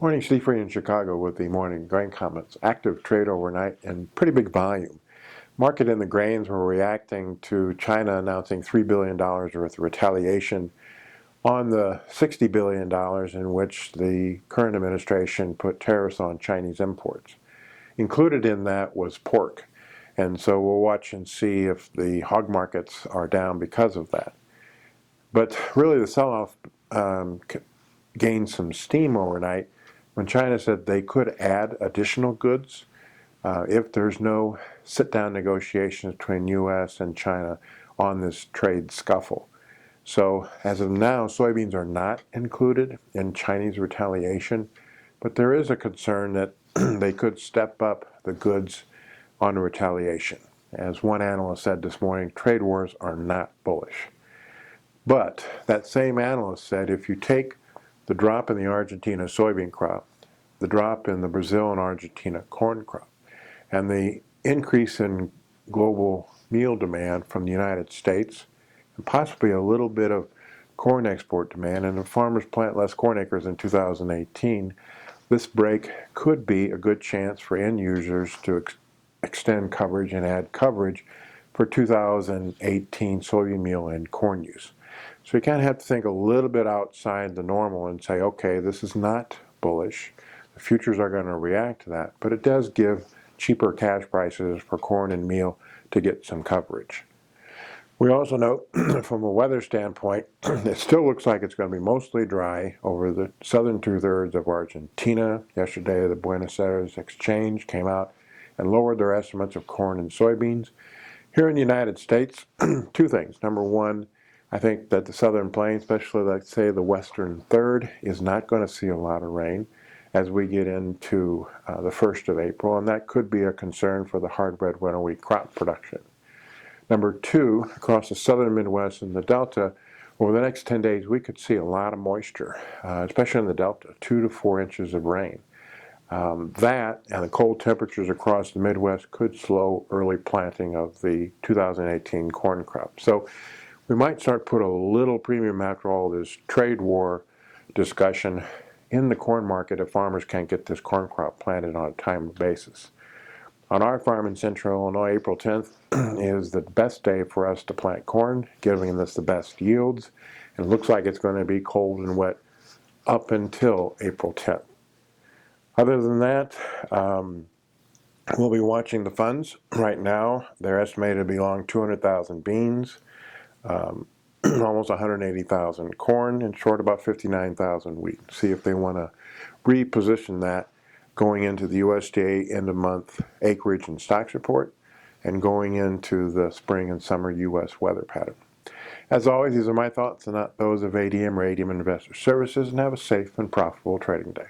Morning, Steve Free in Chicago with the morning grain comments. Active trade overnight and pretty big volume. Market in the grains were reacting to China announcing $3 billion worth of retaliation on the $60 billion in which the current administration put tariffs on Chinese imports. Included in that was pork. And so we'll watch and see if the hog markets are down because of that. But really the sell-off gained some steam overnight when China said they could add additional goods if there's no sit-down negotiations between U.S. and China on this trade scuffle. So as of now, soybeans are not included in Chinese retaliation, but there is a concern that they could step up the goods on retaliation. As one analyst said this morning, trade wars are not bullish. But that same analyst said if you take the drop in the Argentina soybean crop, the drop in the Brazil and Argentina corn crop, and the increase in global meal demand from the United States, and possibly a little bit of corn export demand, and if farmers plant less corn acres in 2018, this break could be a good chance for end users to extend coverage and add coverage for 2018 soybean meal and corn use. So you kind of have to think a little bit outside the normal and say, okay, this is not bullish. The futures are going to react to that, but it does give cheaper cash prices for corn and meal to get some coverage. We also know from a weather standpoint, it still looks like it's going to be mostly dry over the southern two-thirds of Argentina. Yesterday, the Buenos Aires Exchange came out and lowered their estimates of corn and soybeans. Here in the United States, two things. Number one, I think that the southern plains, especially let's say the western third, is not going to see a lot of rain as we get into the 1st of April, and that could be a concern for the hard red winter wheat crop production. Number two, across the southern Midwest and the Delta, over the next 10 days we could see a lot of moisture, especially in the Delta, 2 to 4 inches of rain. That and the cold temperatures across the Midwest could slow early planting of the 2018 corn crop. So we might start put a little premium after all this trade war discussion in the corn market if farmers can't get this corn crop planted on a timely basis. On our farm in central Illinois, April 10th is the best day for us to plant corn, giving us the best yields. And it looks like it's going to be cold and wet up until April 10th. Other than that, we'll be watching the funds. Right now, they're estimated to be long 200,000 beans, almost 180,000 corn, and short about 59,000 wheat. See if they want to reposition that going into the USDA end-of-month acreage and stocks report and going into the spring and summer U.S. weather pattern. As always, these are my thoughts and not those of ADM or ADM Investor Services, and have a safe and profitable trading day.